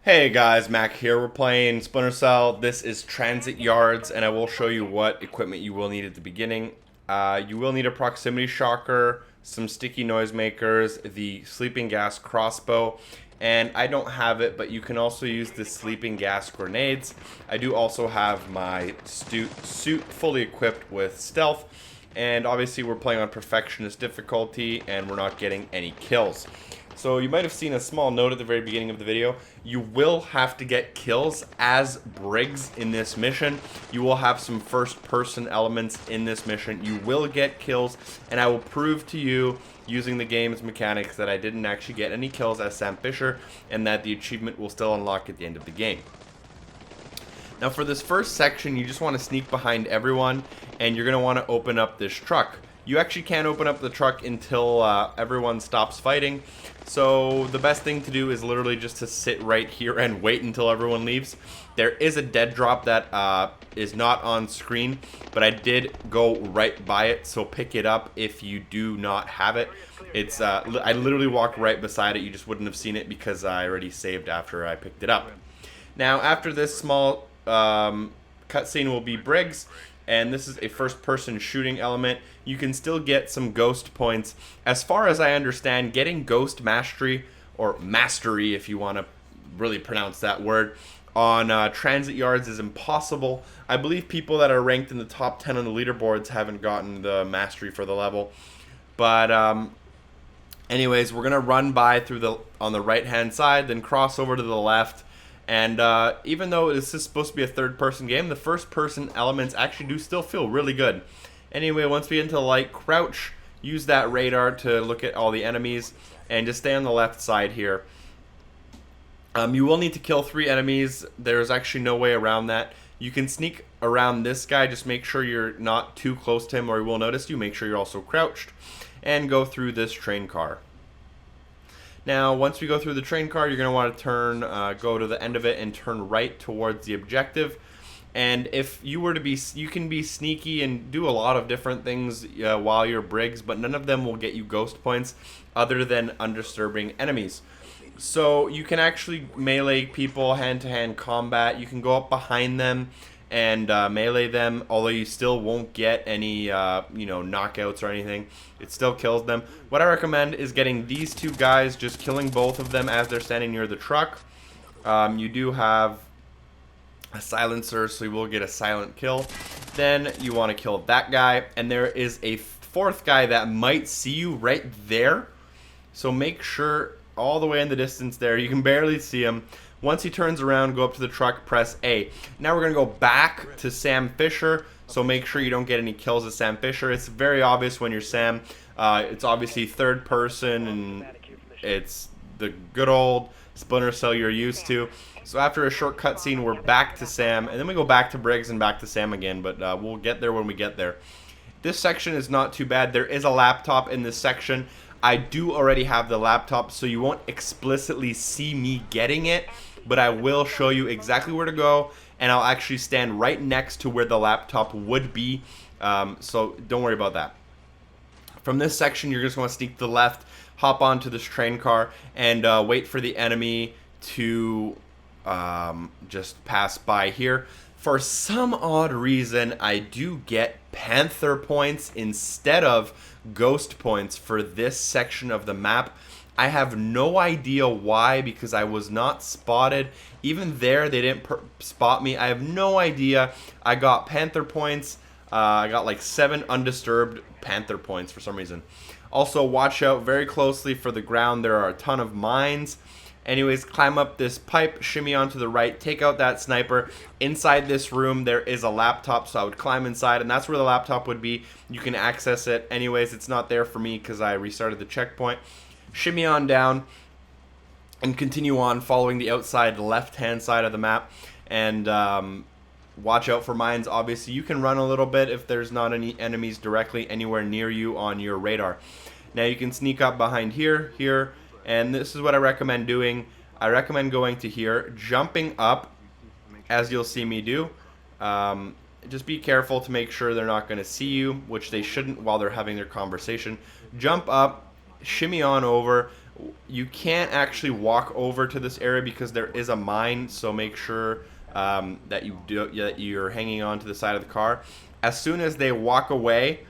Hey guys, Mac here. We're playing Splinter Cell. This is Transit Yards, and I will show you what equipment you will need at the beginning. You will need a proximity shocker, some sticky noisemakers, the sleeping gas crossbow, and I don't have it, but you can also use the sleeping gas grenades. I do also have my suit fully equipped with stealth, and obviously we're playing on Perfectionist difficulty, and we're not getting any kills. So you might have seen a small note at the very beginning of the video. You will have to get kills as Briggs in this mission. You will have some first-person elements in this mission. You will get kills, and I will prove to you using the game's mechanics that I didn't actually get any kills as Sam Fisher, and that the achievement will still unlock at the end of the game. Now for this first section, you just want to sneak behind everyone, and you're going to want to open up this truck. You actually can't open up the truck until everyone stops fighting. So the best thing to do is literally just to sit right here and wait until everyone leaves. There is a dead drop that is not on screen, but I did go right by it, so pick it up if you do not have it. It's I literally walked right beside it. You just wouldn't have seen it because I already saved after I picked it up. Now after this small cutscene will be Briggs, and this is a first-person shooting element. You can still get some ghost points. As far as I understand, getting ghost mastery, or mastery if you want to really pronounce that word, on transit yards is impossible. I believe people that are ranked in the top 10 on the leaderboards haven't gotten the mastery for the level. But anyways, we're gonna run by through on the right-hand side, then cross over to the left. And even though this is supposed to be a third-person game, the first-person elements actually do still feel really good. Anyway, once we get into the light, crouch, use that radar to look at all the enemies, and just stay on the left side here. You will need to kill 3 enemies. There's actually no way around that. You can sneak around this guy. Just make sure you're not too close to him or he will notice you. Make sure you're also crouched. And go through this train car. Now, once we go through the train car, you're going to want to turn, go to the end of it and turn right towards the objective. And if you were to be, you can be sneaky and do a lot of different things while you're Briggs, but none of them will get you ghost points other than undisturbing enemies. So you can actually melee people, hand-to-hand combat. You can go up behind them and melee them, although you still won't get any knockouts or anything. It still kills them. What I recommend is getting these 2 guys, just killing both of them as they're standing near the truck. You do have a silencer, so you will get a silent kill. Then you want to kill that guy, and there is a 4th guy that might see you right there, so make sure all the way in the distance there, you can barely see him. Once he turns around, go up to the truck, press A. Now we're going to go back to Sam Fisher, so make sure you don't get any kills as Sam Fisher. It's very obvious when you're Sam. It's obviously third person, and it's the good old Splinter Cell you're used to. So after a short cutscene, we're back to Sam, and then we go back to Briggs and back to Sam again, but we'll get there when we get there. This section is not too bad. There is a laptop in this section. I do already have the laptop, so you won't explicitly see me getting it, but I will show you exactly where to go, and I'll actually stand right next to where the laptop would be, so don't worry about that. From this section, you're just going to sneak to the left, hop onto this train car, and wait for the enemy to just pass by here. For some odd reason, I do get Panther points instead of Ghost points for this section of the map. I have no idea why, because I was not spotted. Even there, they didn't spot me. I have no idea. I got Panther points. I got like 7 undisturbed Panther points for some reason. Also, watch out very closely for the ground. There are a ton of mines. Anyways, climb up this pipe, shimmy onto the right, take out that sniper. Inside this room, there is a laptop, so I would climb inside, and that's where the laptop would be. You can access it. Anyways, it's not there for me because I restarted the checkpoint. Shimmy on down and continue on following the outside left-hand side of the map. And watch out for mines. Obviously, you can run a little bit if there's not any enemies directly anywhere near you on your radar. Now, you can sneak up behind here, and this is what I recommend doing. I recommend going to here, jumping up, as you'll see me do. Just be careful to make sure they're not going to see you, which they shouldn't while they're having their conversation. Jump up, shimmy on over, You can't actually walk over to this area because there is a mine, so make sure that you're hanging on to the side of the car. As soon as they walk away,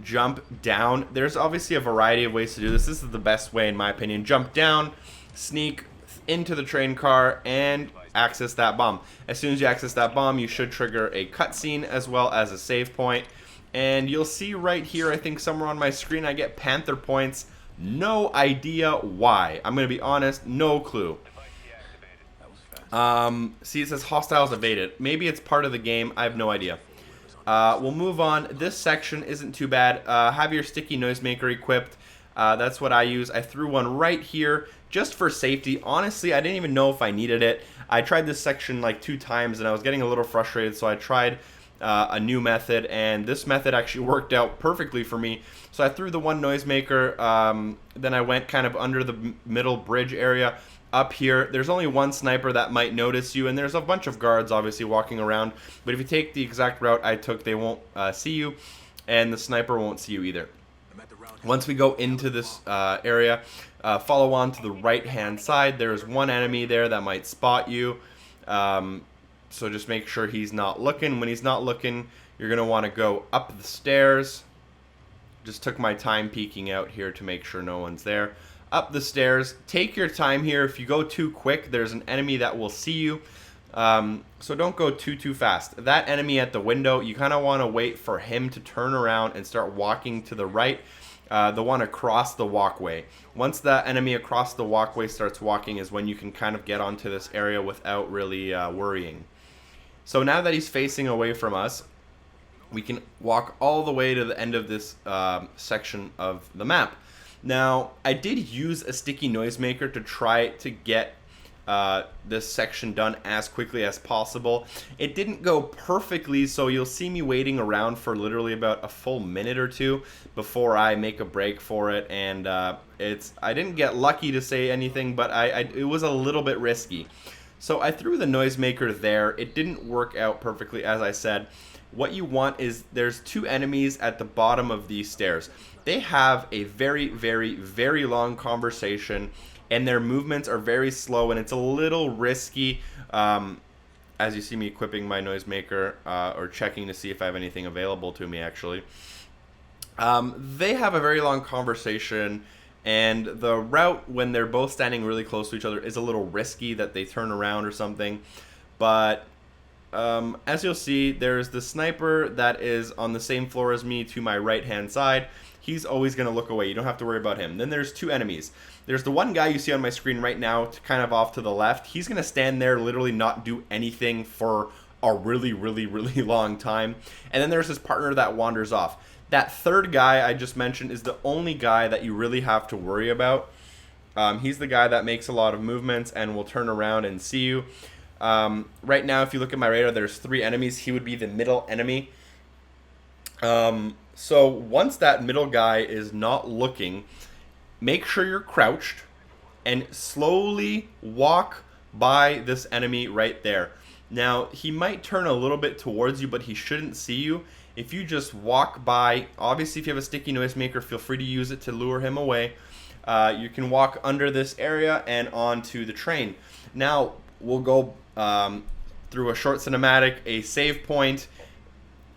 jump down. There's obviously a variety of ways to do this. This is the best way in my opinion. Jump down, sneak into the train car, and access that bomb. As soon as you access that bomb, you should trigger a cutscene as well as a save point. And you'll see right here, I think somewhere on my screen, I get Panther points. No idea why. I'm going to be honest, no clue. See, it says hostiles evaded. Maybe it's part of the game. I have no idea. We'll move on. This section isn't too bad. Have your sticky noisemaker equipped. That's what I use. I threw one right here just for safety. Honestly, I didn't even know if I needed it. I tried this section like 2 times and I was getting a little frustrated, so I tried a new method, and this method actually worked out perfectly for me. So I threw the one noisemaker, then I went kind of under the middle bridge area up here. There's only one sniper that might notice you, and there's a bunch of guards obviously walking around, but if you take the exact route I took, they won't see you, and the sniper won't see you either. Once we go into this area, follow on to the right hand side. There's one enemy there that might spot you, so just make sure he's not looking. When he's not looking, you're going to want to go up the stairs. Just took my time peeking out here to make sure no one's there. Up the stairs. Take your time here. If you go too quick, there's an enemy that will see you. So don't go too fast. That enemy at the window, you kind of want to wait for him to turn around and start walking to the right. The one across the walkway. Once the enemy across the walkway starts walking is when you can kind of get onto this area without really worrying. So now that he's facing away from us, we can walk all the way to the end of this section of the map. Now, I did use a sticky noisemaker to try to get this section done as quickly as possible. It didn't go perfectly, so you'll see me waiting around for literally about a full minute or 2 before I make a break for it, and I didn't get lucky to say anything, but it was a little bit risky. So I threw the noisemaker there. It didn't work out perfectly, as I said. What you want is, there's 2 enemies at the bottom of these stairs. They have a very long conversation, and their movements are very slow, and it's a little risky. As you see me equipping my noisemaker, or checking to see if I have anything available to me actually. They have a very long conversation, and the route when they're both standing really close to each other is a little risky, that they turn around or something. But as you'll see, there's the sniper that is on the same floor as me to my right hand side. He's always going to look away. You don't have to worry about him. Then there's 2 enemies. There's the one guy you see on my screen right now, kind of off to the left. He's going to stand there, literally not do anything for a really long time. And then there's his partner that wanders off. That third guy I just mentioned is the only guy that you really have to worry about. He's the guy that makes a lot of movements and will turn around and see you. Right now, if you look at my radar, there's 3 enemies. He would be the middle enemy. So once that middle guy is not looking, make sure you're crouched and slowly walk by this enemy right there. Now, he might turn a little bit towards you, but he shouldn't see you. If you just walk by, obviously if you have a sticky noisemaker, feel free to use it to lure him away. You can walk under this area and onto the train. Now, we'll go through a short cinematic, a save point,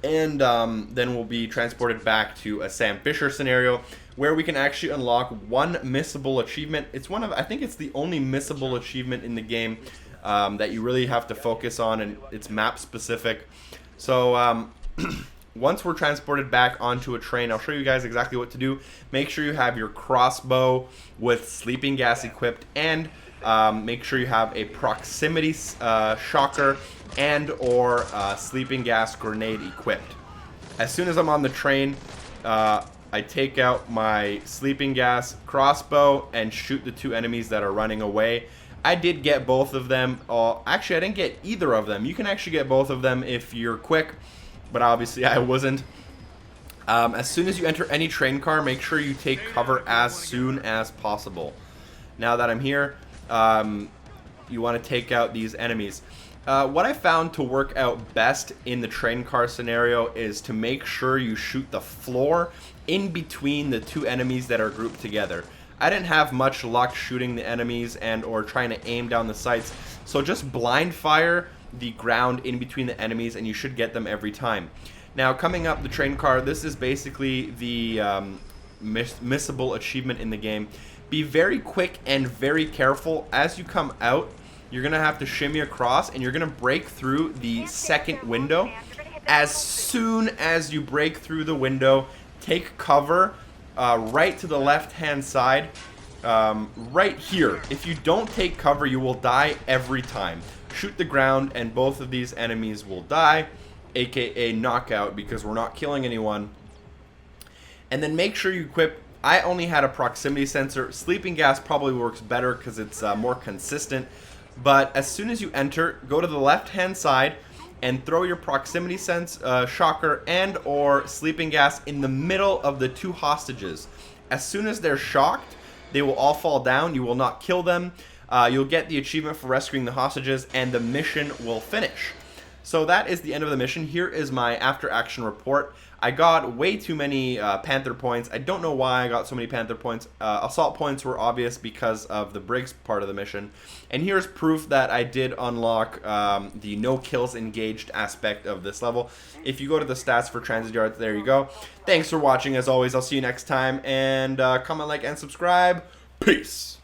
and then we'll be transported back to a Sam Fisher scenario where we can actually unlock one missable achievement. It's one of, I think it's the only missable achievement in the game that you really have to focus on, and it's map specific. So once we're transported back onto a train, I'll show you guys exactly what to do. Make sure you have your crossbow with sleeping gas equipped, and make sure you have a proximity shocker and or sleeping gas grenade equipped. As soon as I'm on the train, I take out my sleeping gas crossbow and shoot the 2 enemies that are running away. I did get both of them. Actually, I didn't get either of them. You can actually get both of them if you're quick, but obviously I wasn't. As soon as you enter any train car, make sure you take cover as soon as possible. Now that I'm here, you want to take out these enemies. What I found to work out best in the train car scenario is to make sure you shoot the floor in between the 2 enemies that are grouped together. I didn't have much luck shooting the enemies and or trying to aim down the sights. So just blind fire the ground in between the enemies and you should get them every time. Now coming up the train car, this is basically the missable achievement in the game. Be very quick and very careful. As you come out, you're going to have to shimmy across and you're going to break through the second window. As soon as you break through the window, take cover right to the left hand side, right here. If you don't take cover, you will die every time. Shoot the ground and both of these enemies will die, aka knockout, because we're not killing anyone. And then make sure you equip. I only had a proximity sensor. Sleeping gas probably works better because it's more consistent. But as soon as you enter, go to the left hand side and throw your proximity shocker and or sleeping gas in the middle of the two hostages. As soon as they're shocked, they will all fall down. You will not kill them. You'll get the achievement for rescuing the hostages and the mission will finish. So that is the end of the mission. Here is my after action report. I got way too many Panther points. I don't know why I got so many Panther points. Assault points were obvious because of the Briggs part of the mission. And here's proof that I did unlock the no kills engaged aspect of this level. If you go to the stats for transit yards, there you go. Thanks for watching as always. I'll see you next time. And comment, like, and subscribe. Peace.